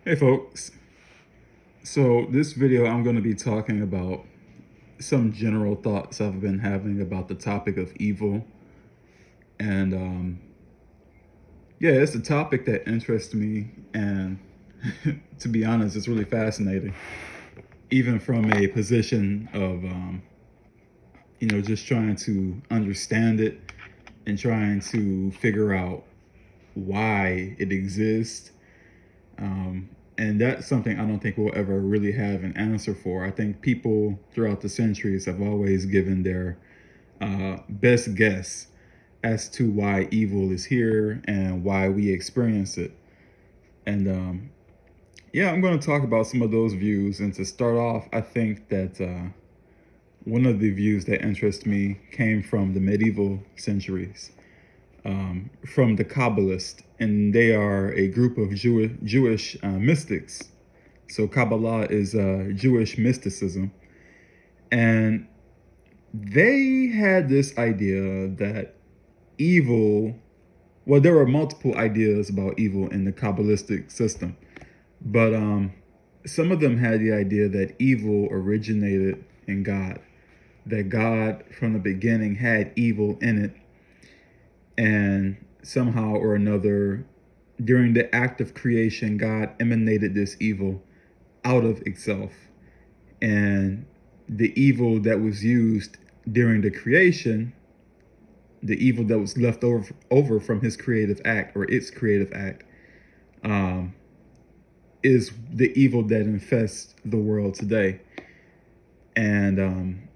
Hey folks, so this video I'm going to be talking about some general thoughts I've been having about the topic of evil. And yeah, it's a topic that interests me, and to be honest, it's really fascinating, even from a position of just trying to understand it and trying to figure out why it exists. And that's something I don't think we'll ever really have an answer for. I think people throughout the centuries have always given their best guess as to why evil is here and why we experience it. And yeah, I'm going to talk about some of those views. And to start off, I think that one of the views that interest me came from the medieval centuries, from the Kabbalists, and they are a group of Jewish mystics. So Kabbalah is Jewish mysticism, and they had this idea that evil. Well, there were multiple ideas about evil in the Kabbalistic system, but some of them had the idea that evil originated in God, that God from the beginning had evil in it, and somehow or another, during the act of creation, God emanated this evil out of itself. And the evil that was used during the creation, the evil that was left over from his creative act or its creative act, um, is the evil that infests the world today. And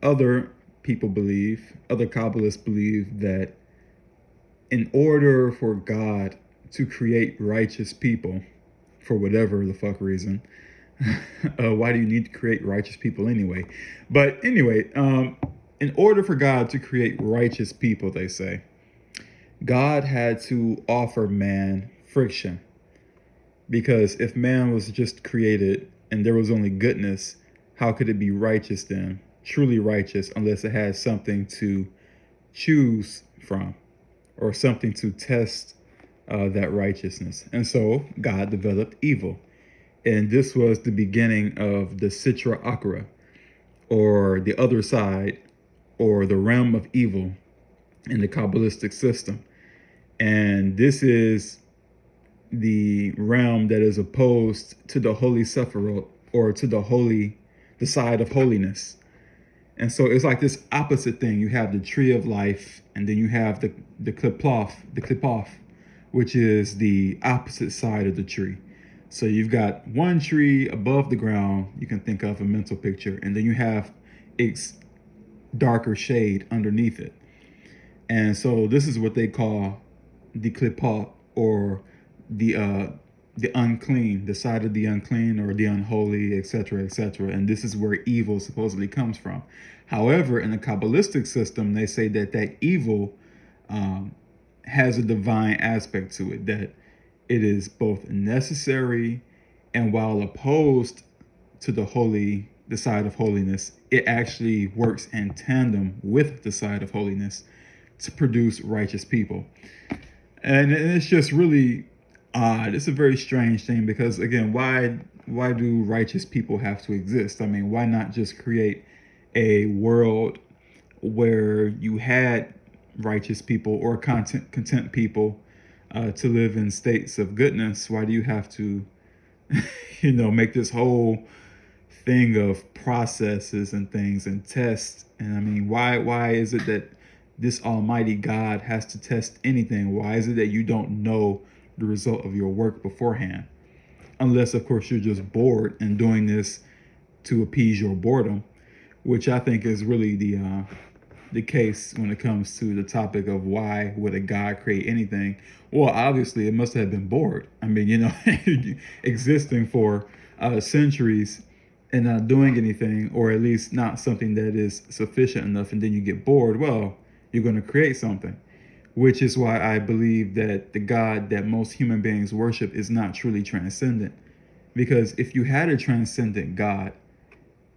other people believe, other Kabbalists believe that in order for God to create righteous people, for whatever the fuck reason, why do you need to create righteous people anyway? But anyway, in order for God to create righteous people, they say, God had to offer man friction. Because if man was just created and there was only goodness, how could it be righteous then? Truly righteous, unless it has something to choose from or something to test that righteousness. And so God developed evil. And this was the beginning of the Sitra Akra, or the other side, or the realm of evil in the Kabbalistic system. And this is the realm that is opposed to the Holy Sephiroth, or to the side of holiness. And so it's like this opposite thing. You have the tree of life, and then you have the klipoff, which is the opposite side of the tree. So you've got one tree above the ground, you can think of a mental picture, and then you have its darker shade underneath it. And so this is what they call the klipoff, or the unclean, the side of the unclean, or the unholy, etc., etc. And this is where evil supposedly comes from. However, in the Kabbalistic system, they say that that evil has a divine aspect to it, that it is both necessary, and while opposed to the side of holiness, it actually works in tandem with the side of holiness to produce righteous people. And it's just really odd. It's a very strange thing, because again, why do righteous people have to exist? I mean, why not just create a world where you had righteous people or content people to live in states of goodness? Why do you have to, make this whole thing of processes and things and tests? And I mean, why is it that this almighty God has to test anything? Why is it that you don't know the result of your work beforehand? Unless, of course, you're just bored and doing this to appease your boredom, which I think is really the case when it comes to the topic of why would a God create anything. Well, obviously, it must have been bored. I mean, existing for centuries and not doing anything, or at least not something that is sufficient enough, and then you get bored. Well, you're going to create something, which is why I believe that the God that most human beings worship is not truly transcendent. Because if you had a transcendent God,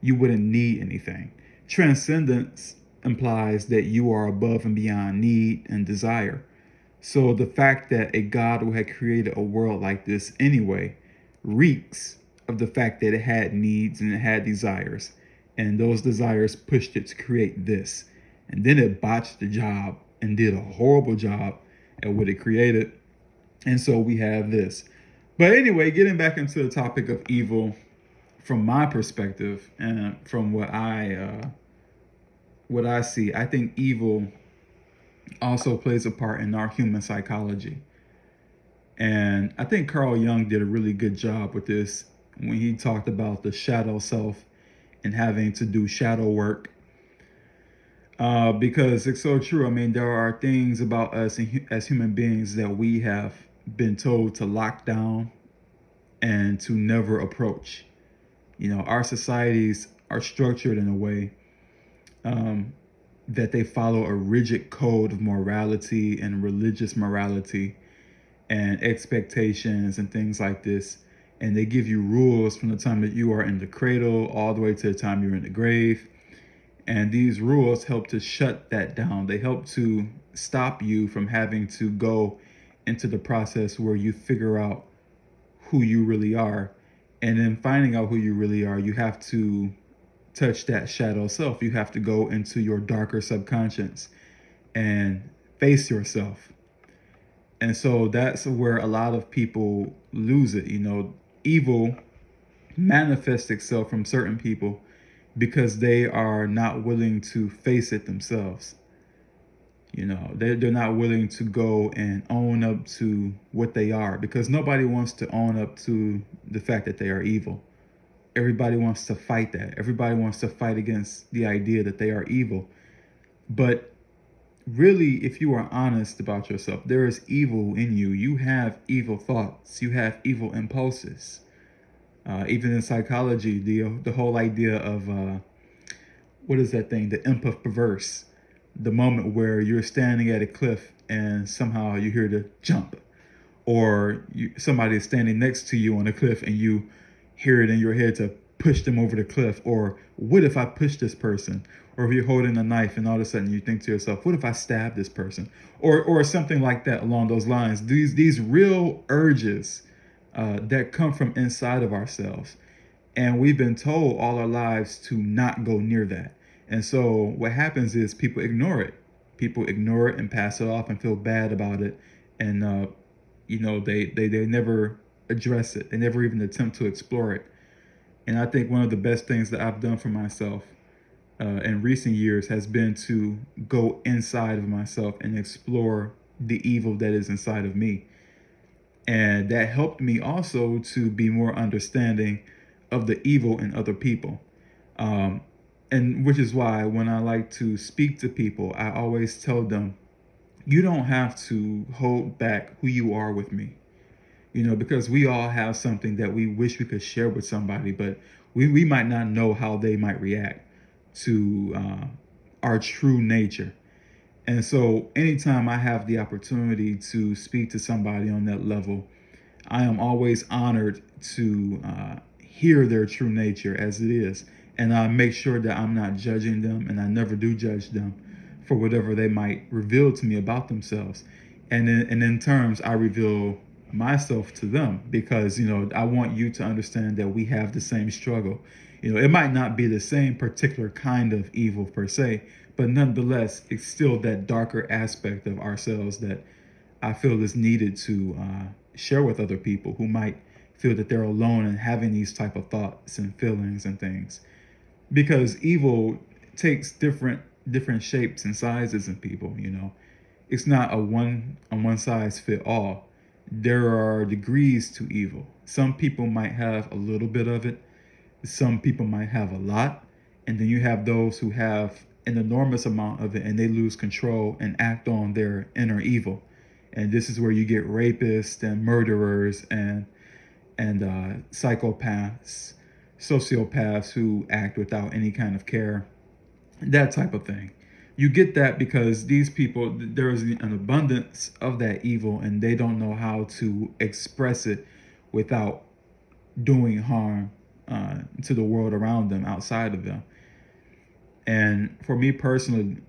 you wouldn't need anything. Transcendence implies that you are above and beyond need and desire. So the fact that a God who had created a world like this anyway reeks of the fact that it had needs and it had desires. And those desires pushed it to create this. And then it botched the job and did a horrible job at what it created. And so we have this. But anyway, getting back into the topic of evil from my perspective and from what I see, I think evil also plays a part in our human psychology. And I think Carl Jung did a really good job with this when he talked about the shadow self and having to do shadow work. Because it's so true. I mean, there are things about us as human beings that we have been told to lock down and to never approach. You know, our societies are structured in a way that they follow a rigid code of morality and religious morality and expectations and things like this. And they give you rules from the time that you are in the cradle all the way to the time you're in the grave. And these rules help to shut that down. They help to stop you from having to go into the process where you figure out who you really are. And in finding out who you really are, you have to touch that shadow self. You have to go into your darker subconscious and face yourself. And so that's where a lot of people lose it. You know, evil manifests itself from certain people because they are not willing to face it themselves. You know, they're not willing to go and own up to what they are, because nobody wants to own up to the fact that they are evil. Everybody wants to fight that. Everybody wants to fight against the idea that they are evil. But really, if you are honest about yourself, there is evil in you. You have evil thoughts. You have evil impulses. Even in psychology, the whole idea of what is that thing? The Empath Verse. The moment where you're standing at a cliff and somehow you hear the jump, or somebody is standing next to you on a cliff and you hear it in your head to push them over the cliff, or what if I push this person? Or if you're holding a knife and all of a sudden you think to yourself, what if I stab this person? Or something like that along those lines. These real urges that come from inside of ourselves. And we've been told all our lives to not go near that. And so what happens is people ignore it. People ignore it and pass it off and feel bad about it. And, they never address it. They never even attempt to explore it. And I think one of the best things that I've done for myself in recent years has been to go inside of myself and explore the evil that is inside of me. And that helped me also to be more understanding of the evil in other people. And which is why when I like to speak to people, I always tell them, you don't have to hold back who you are with me. You know, because we all have something that we wish we could share with somebody, but we might not know how they might react to our true nature. And so anytime I have the opportunity to speak to somebody on that level, I am always honored to hear their true nature as it is. And I make sure that I'm not judging them, and I never do judge them for whatever they might reveal to me about themselves. And in terms, I reveal myself to them, because, I want you to understand that we have the same struggle. It might not be the same particular kind of evil per se, but nonetheless, it's still that darker aspect of ourselves that I feel is needed to share with other people who might feel that they're alone in having these type of thoughts and feelings and things. Because evil takes different shapes and sizes in people. It's not a one size fit all. There are degrees to evil. Some people might have a little bit of it. Some people might have a lot. And then you have those who have an enormous amount of it, and they lose control and act on their inner evil. And this is where you get rapists and murderers and psychopaths, sociopaths who act without any kind of care, that type of thing. You get that because these people, there is an abundance of that evil, and they don't know how to express it without doing harm to the world around them, outside of them. And for me personally,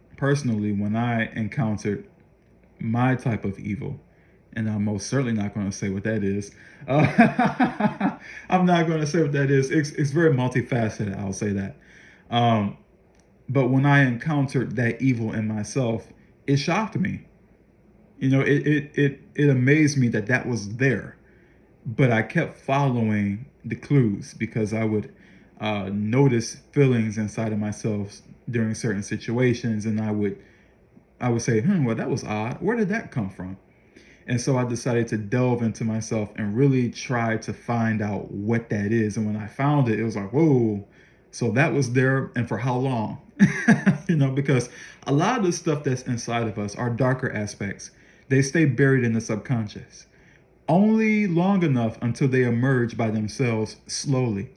when I encountered my type of evil, and I'm most certainly not going to say what that is. I'm not going to say what that is. It's very multifaceted. I'll say that. Um, but when I encountered that evil in myself, it shocked me. It amazed me that that was there. But I kept following the clues because I would notice feelings inside of myself during certain situations, and I would say, well, that was odd. Where did that come from? And so I decided to delve into myself and really try to find out what that is. And when I found it, it was like, whoa. So that was there, and for how long? Because a lot of the stuff that's inside of us, our darker aspects, they stay buried in the subconscious only long enough until they emerge by themselves slowly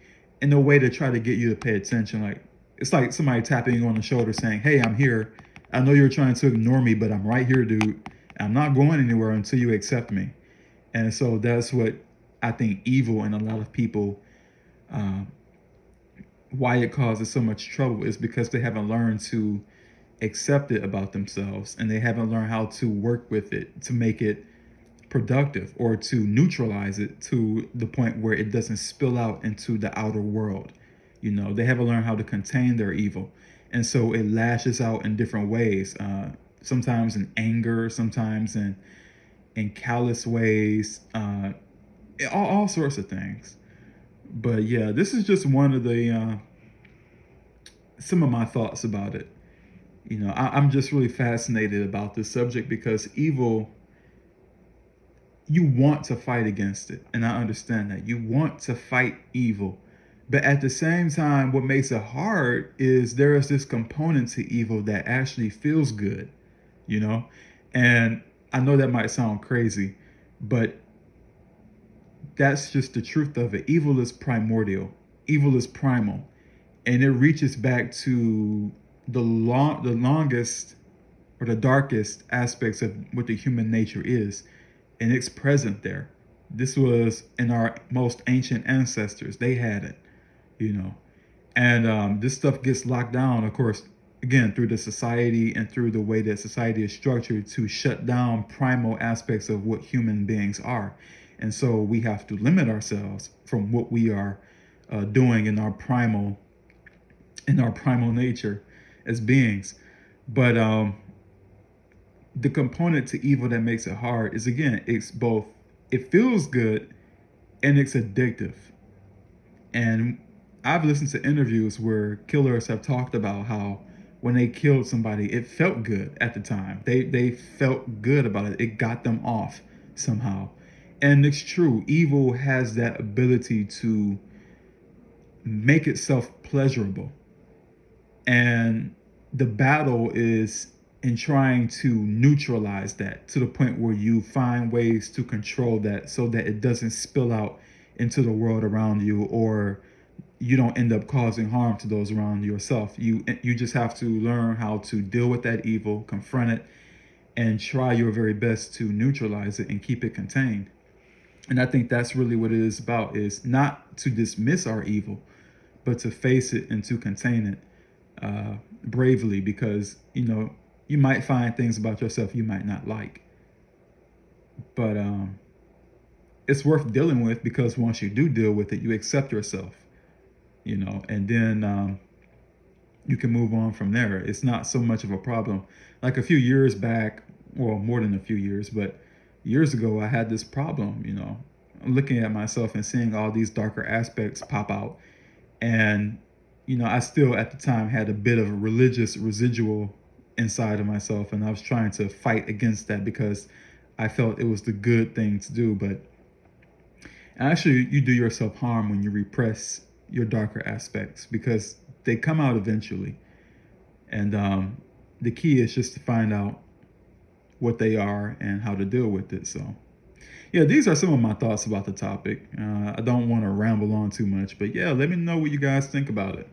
in a way to try to get you to pay attention. Like it's like somebody tapping you on the shoulder saying, hey, I'm here. I know you're trying to ignore me, but I'm right here, dude. I'm not going anywhere until you accept me. And so that's what I think evil in a lot of people, uh, why it causes so much trouble is because they haven't learned to accept it about themselves, and they haven't learned how to work with it to make it productive or to neutralize it to the point where it doesn't spill out into the outer world. They haven't learned how to contain their evil. And so it lashes out in different ways, sometimes in anger, sometimes in callous ways, all sorts of things. But yeah, this is just one of the some of my thoughts about it. I'm just really fascinated about this subject because evil, you want to fight against it. And I understand that. You want to fight evil. But at the same time, what makes it hard is there is this component to evil that actually feels good, you know? And I know that might sound crazy, but that's just the truth of it. Evil is primordial, evil is primal, and it reaches back to the longest or the darkest aspects of what the human nature is, and it's present there. This was in our most ancient ancestors. They had it, you know. And this stuff gets locked down, of course, again, through the society and through the way that society is structured to shut down primal aspects of what human beings are. And so we have to limit ourselves from what we are doing in our primal nature as beings. But the component to evil that makes it hard is, again, it's both, it feels good and it's addictive. And I've listened to interviews where killers have talked about how when they killed somebody, it felt good at the time. They felt good about it. It got them off somehow. And it's true. Evil has that ability to make itself pleasurable. And the battle is in trying to neutralize that to the point where you find ways to control that so that it doesn't spill out into the world around you, or you don't end up causing harm to those around yourself. You just have to learn how to deal with that evil, confront it, and try your very best to neutralize it and keep it contained. And I think that's really what it is about, is not to dismiss our evil, but to face it and to contain it bravely, because you might find things about yourself you might not like, but it's worth dealing with, because once you do deal with it, you accept yourself, and then you can move on from there. It's not so much of a problem. Like a few years back, well, more than a few years, but years ago, I had this problem, looking at myself and seeing all these darker aspects pop out. And, I still at the time had a bit of a religious residual inside of myself. And I was trying to fight against that because I felt it was the good thing to do. But actually, you do yourself harm when you repress your darker aspects, because they come out eventually. And the key is just to find out what they are and how to deal with it. So, yeah, these are some of my thoughts about the topic. I don't want to ramble on too much, but yeah, let me know what you guys think about it.